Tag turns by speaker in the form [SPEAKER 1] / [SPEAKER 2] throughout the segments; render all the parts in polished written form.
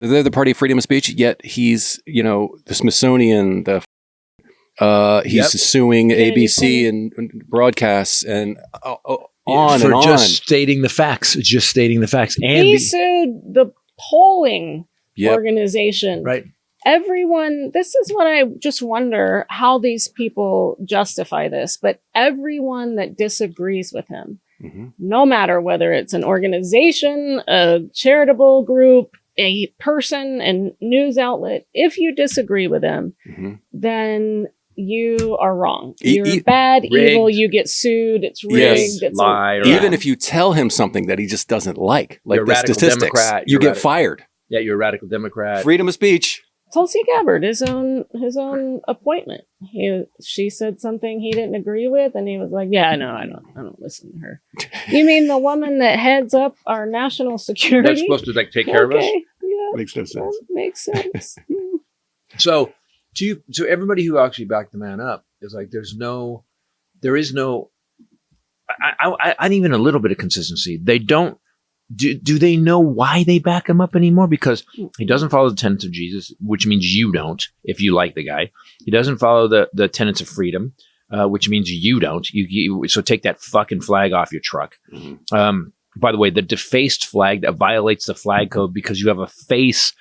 [SPEAKER 1] They're the party of freedom of speech, yet he's, the Smithsonian, he's suing ABC and broadcasts and on and on.
[SPEAKER 2] For just stating the facts. And
[SPEAKER 3] he sued the polling organization.
[SPEAKER 2] Right.
[SPEAKER 3] Everyone, this is what I just wonder how these people justify this, but everyone that disagrees with him, no matter whether it's an organization, a charitable group, a person, and news outlet, if you disagree with him, then you are wrong. You're bad, rigged. Evil, you get sued, it's rigged. It's
[SPEAKER 2] lie.
[SPEAKER 1] Even if you tell him something that he just doesn't like the statistics,
[SPEAKER 2] Democrat,
[SPEAKER 1] you get fired.
[SPEAKER 2] Yeah, you're a radical Democrat.
[SPEAKER 1] Freedom of speech.
[SPEAKER 3] Tulsi Gabbard, his own appointment. She said something he didn't agree with, and he was like, "Yeah, no, I don't listen to her." You mean the woman that heads up our national security?
[SPEAKER 2] That's supposed to take care of us.
[SPEAKER 3] Yeah,
[SPEAKER 4] makes no sense.
[SPEAKER 3] Makes sense.
[SPEAKER 2] So everybody who actually backed the man up is like, there is no. I need even a little bit of consistency. They don't. Do they know why they back him up anymore? Because he doesn't follow the tenets of Jesus, which means you don't, if you like the guy. He doesn't follow the tenets of freedom, which means you don't. So take that fucking flag off your truck. By the way, the defaced flag that violates the flag code because you have a face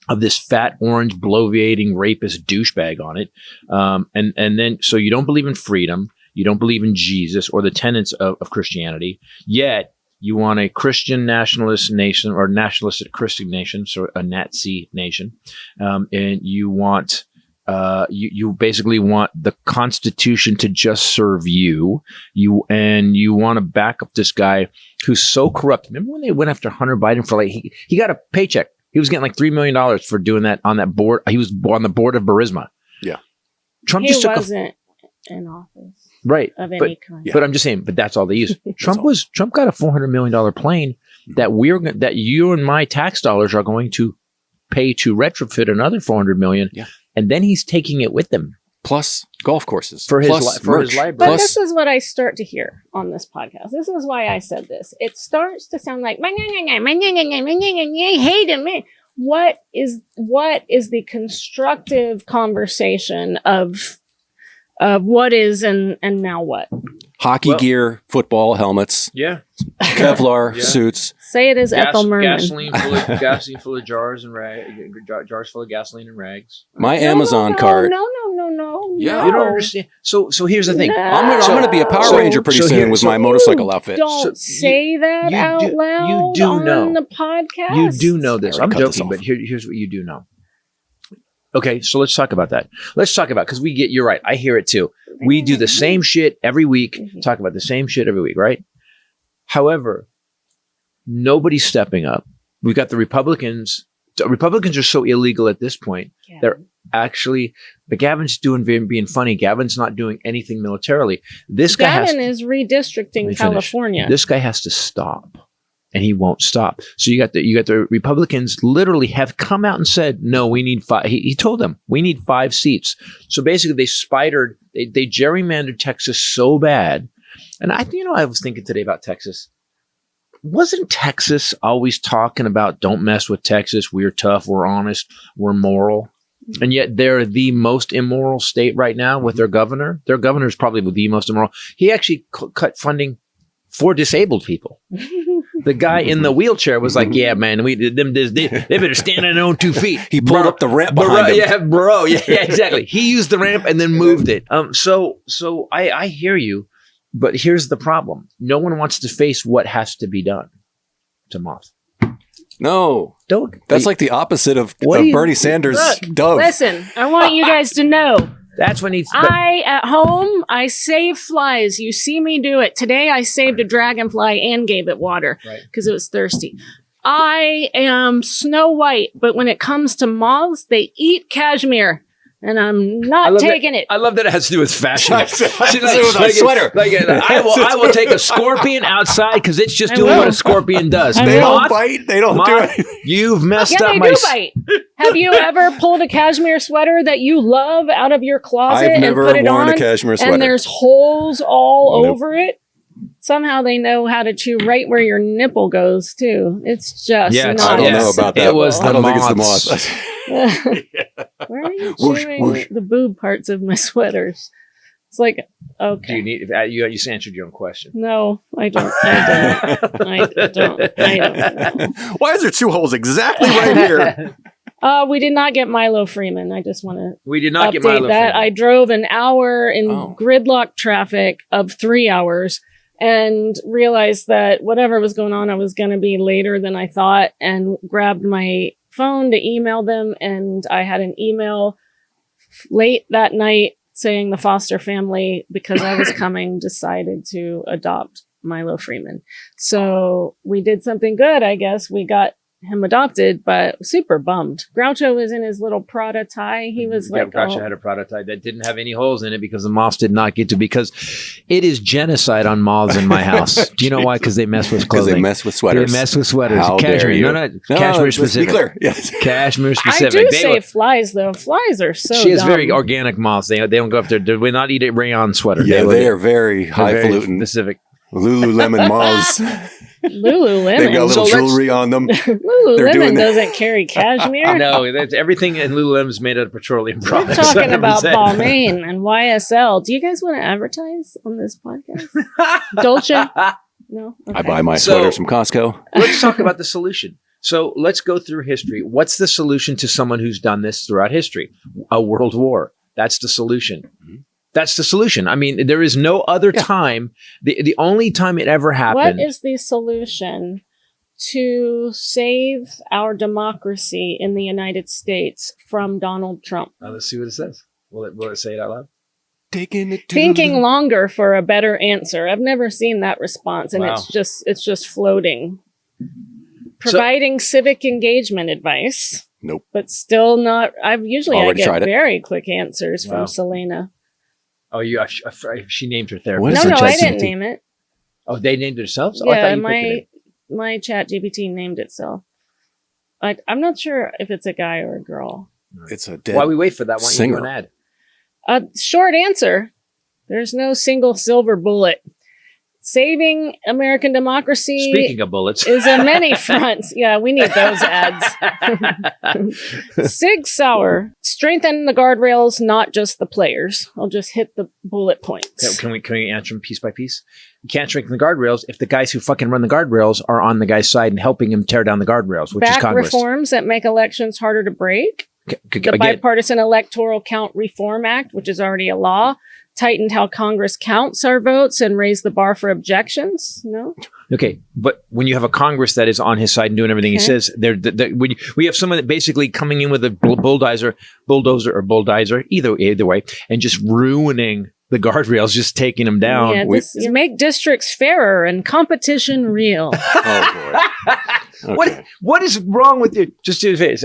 [SPEAKER 2] of this fat, orange, bloviating rapist douchebag on it. And then, so you don't believe in freedom. You don't believe in Jesus or the tenets of Christianity, yet you want a Christian nationalist nation or nationalistic Christian nation, so a Nazi nation, and you want you basically want the Constitution to just serve you. You want to back up this guy who's so corrupt. Remember when they went after Hunter Biden for he got a paycheck? He was getting like $3 million for doing that on that board. He was on the board of Burisma.
[SPEAKER 1] Yeah,
[SPEAKER 3] Trump just wasn't in office.
[SPEAKER 2] Right.
[SPEAKER 3] Of any kind.
[SPEAKER 2] But I'm just saying, but that's all they use. Trump got a $400 million plane that you and my tax dollars are going to pay to retrofit another $400 million.
[SPEAKER 1] Yeah.
[SPEAKER 2] And then he's taking it with them.
[SPEAKER 1] Plus golf courses.
[SPEAKER 2] For his library.
[SPEAKER 3] But this is what I start to hear on this podcast. This is why I said this. It starts to sound like, I hate him. What is the constructive conversation of what is and now what?
[SPEAKER 1] Hockey gear, football helmets, Kevlar suits.
[SPEAKER 3] Say it as Ethel Merman.
[SPEAKER 2] Gasoline full of jars and jars full of gasoline and rags.
[SPEAKER 1] My Amazon cart.
[SPEAKER 3] No.
[SPEAKER 2] Yeah, you don't understand. So here's the thing.
[SPEAKER 1] I'm going to be a Power Ranger pretty soon with my motorcycle outfit.
[SPEAKER 3] Don't say that out loud on the podcast.
[SPEAKER 2] You do know this. I'm joking, but here's what you do know. Okay, so let's talk about that. Because you're right. I hear it too. We do the same shit every week, talk about the same shit every week, right? However, nobody's stepping up. We've got the Republicans. The Republicans are so illegal at this point. Yeah. They're actually, but Gavin's being funny. Gavin's not doing anything militarily. Gavin
[SPEAKER 3] is redistricting California.
[SPEAKER 2] This guy has to stop. And he won't stop. So you got the Republicans literally have come out and said, no, we need 5. He told them we need 5 seats. So basically they gerrymandered Texas so bad. And I was thinking today about Texas. Wasn't Texas always talking about don't mess with Texas? We're tough. We're honest. We're moral. And yet they're the most immoral state right now with their governor. Their governor is probably the most immoral. He actually cut funding for disabled people. The guy in the wheelchair was like, "Yeah, man, they better stand on their own 2 feet."
[SPEAKER 1] He pulled up the ramp behind him.
[SPEAKER 2] Yeah, bro. Yeah, exactly. He used the ramp and then moved it. So I hear you, but here's the problem: no one wants to face what has to be done to Moth.
[SPEAKER 1] No,
[SPEAKER 2] Doug.
[SPEAKER 1] That's like the opposite of Bernie Sanders. Doug.
[SPEAKER 3] Listen, I want you guys to know.
[SPEAKER 2] That's when
[SPEAKER 3] at home, I save flies. You see me do it. Today, I saved a dragonfly and gave it water because it was thirsty. I am Snow White, but when it comes to moths, they eat cashmere. And I'm not taking it.
[SPEAKER 2] I love that it has to do with fashion.
[SPEAKER 1] Sweater.
[SPEAKER 2] I will take a scorpion outside because it's just doing what a scorpion does.
[SPEAKER 1] They don't bite. They don't do anything.
[SPEAKER 2] You've messed up
[SPEAKER 3] my... Yeah, they do bite. Have you ever pulled a cashmere sweater that you love out of your closet and put it on?
[SPEAKER 1] I've never worn a cashmere sweater.
[SPEAKER 3] And there's holes all over it? somehow they know how to chew right where your nipple goes too. It's just not
[SPEAKER 1] I don't know about that.
[SPEAKER 2] It was
[SPEAKER 1] I don't think it's the
[SPEAKER 2] moths.
[SPEAKER 1] moth.
[SPEAKER 3] Where are you
[SPEAKER 1] Whoosh,
[SPEAKER 3] chewing
[SPEAKER 1] whoosh.
[SPEAKER 3] the boob parts of my sweaters? It's like, okay.
[SPEAKER 2] Do you need? You just answered your own question.
[SPEAKER 3] No, I don't. I don't know.
[SPEAKER 1] Why is there 2 holes exactly right here?
[SPEAKER 3] We did not get Milo Freeman. I just want to
[SPEAKER 2] We did not
[SPEAKER 3] update
[SPEAKER 2] get Milo
[SPEAKER 3] that.
[SPEAKER 2] Freeman.
[SPEAKER 3] I drove an hour in
[SPEAKER 1] Oh.
[SPEAKER 3] gridlock traffic of 3 hours and realized that whatever was going on, I was going to be later than I thought, and grabbed my phone to email them. And I had an email late that night saying the foster family, because I was coming, decided to adopt Milo Freeman. So we did something good, I guess. We got him adopted, but super bummed. Groucho was in his little Prada tie. He was like,
[SPEAKER 2] Groucho had a prototype that didn't have any holes in it because the moths did not get to, because it is genocide on moths in my house. Do you know why? Because they mess with
[SPEAKER 1] Because
[SPEAKER 2] clothing.
[SPEAKER 1] they mess with sweaters.
[SPEAKER 2] They mess with sweaters.
[SPEAKER 1] How
[SPEAKER 2] Cashmere.
[SPEAKER 1] dare you.
[SPEAKER 2] No, cashmere
[SPEAKER 1] let's be
[SPEAKER 2] specific.
[SPEAKER 1] clear. Yes.
[SPEAKER 2] Cashmere
[SPEAKER 3] I
[SPEAKER 2] specific.
[SPEAKER 3] do
[SPEAKER 2] They
[SPEAKER 3] say
[SPEAKER 2] will-
[SPEAKER 3] flies, though. Flies are so
[SPEAKER 2] she has
[SPEAKER 3] dumb.
[SPEAKER 2] very organic moths. They don't go up there. They will not eat a rayon sweater.
[SPEAKER 1] Yeah,
[SPEAKER 2] will-
[SPEAKER 1] they are very
[SPEAKER 2] they're very
[SPEAKER 1] highfalutin.
[SPEAKER 2] specific.
[SPEAKER 1] Lululemon moths. They've got
[SPEAKER 3] Lululemon.
[SPEAKER 1] little
[SPEAKER 2] So let's-
[SPEAKER 1] jewelry on them. They're doing
[SPEAKER 3] Lululemon
[SPEAKER 1] that.
[SPEAKER 3] doesn't carry cashmere.
[SPEAKER 2] No, that's, everything in Lululemon is made out of petroleum
[SPEAKER 3] We're
[SPEAKER 2] products.
[SPEAKER 3] talking about
[SPEAKER 2] 100%.
[SPEAKER 3] Balmain and YSL. Do you guys want to advertise on this podcast? Dolce? No?
[SPEAKER 1] I
[SPEAKER 3] Okay.
[SPEAKER 1] buy my
[SPEAKER 2] So-
[SPEAKER 1] sweaters from Costco.
[SPEAKER 2] Let's talk about the solution. So let's go through history. What's the solution to someone who's done this throughout history? A world war. That's the solution.
[SPEAKER 1] Mhm.
[SPEAKER 2] That's the solution. I mean, there is no other time. The only time it ever
[SPEAKER 3] What
[SPEAKER 2] happened.
[SPEAKER 3] is the solution to save our democracy in the United States from Donald Trump?
[SPEAKER 2] Let's see what it says. Will it say it out loud?
[SPEAKER 1] Taking it to
[SPEAKER 3] Thinking longer for a better answer. I've never seen that response, and
[SPEAKER 2] Wow.
[SPEAKER 3] it's just floating. Providing civic engagement advice.
[SPEAKER 1] Nope.
[SPEAKER 3] But still not. I
[SPEAKER 1] Already
[SPEAKER 3] get
[SPEAKER 1] tried it.
[SPEAKER 3] very quick answers
[SPEAKER 2] Wow.
[SPEAKER 3] from Selena.
[SPEAKER 2] Oh, she named her
[SPEAKER 1] What
[SPEAKER 2] therapist.
[SPEAKER 1] is
[SPEAKER 3] No,
[SPEAKER 1] it,
[SPEAKER 3] I
[SPEAKER 1] ChatGPT?
[SPEAKER 3] didn't name it.
[SPEAKER 2] Oh, they named it themselves? Oh, I
[SPEAKER 3] Yeah,
[SPEAKER 2] thought you picked it.
[SPEAKER 3] my chat GPT named itself. I'm not sure if it's a guy or a girl.
[SPEAKER 1] It's a dead.
[SPEAKER 2] While we wait for that, why don't you do
[SPEAKER 1] singer.
[SPEAKER 2] an ad?
[SPEAKER 3] Short answer. There's no single silver bullet. Saving American democracy
[SPEAKER 2] Speaking of bullets.
[SPEAKER 3] is a many fronts. Yeah, we need those ads. Sig Sauer. Strengthen the guardrails, not just the players. I'll just hit the bullet points.
[SPEAKER 2] Can we answer them piece by piece? You can't strengthen the guardrails if the guys who fucking run the guardrails are on the guy's side and helping him tear down the guardrails, which is
[SPEAKER 3] Back
[SPEAKER 2] Congress.
[SPEAKER 3] reforms that make elections harder to break. The
[SPEAKER 2] Again,
[SPEAKER 3] Bipartisan Electoral Count Reform Act, which is already a law, tightened how Congress counts our votes and raised the bar for objections. No?
[SPEAKER 2] okay, but when you have a Congress that is on his side and doing everything he
[SPEAKER 3] Okay.
[SPEAKER 2] says, when we have someone that basically coming in with a bulldozer, either way, and just ruining the guardrails, just taking them down.
[SPEAKER 3] Yeah, you make districts fairer and competition real.
[SPEAKER 1] Oh boy. Okay.
[SPEAKER 2] What is wrong with you? Just do it.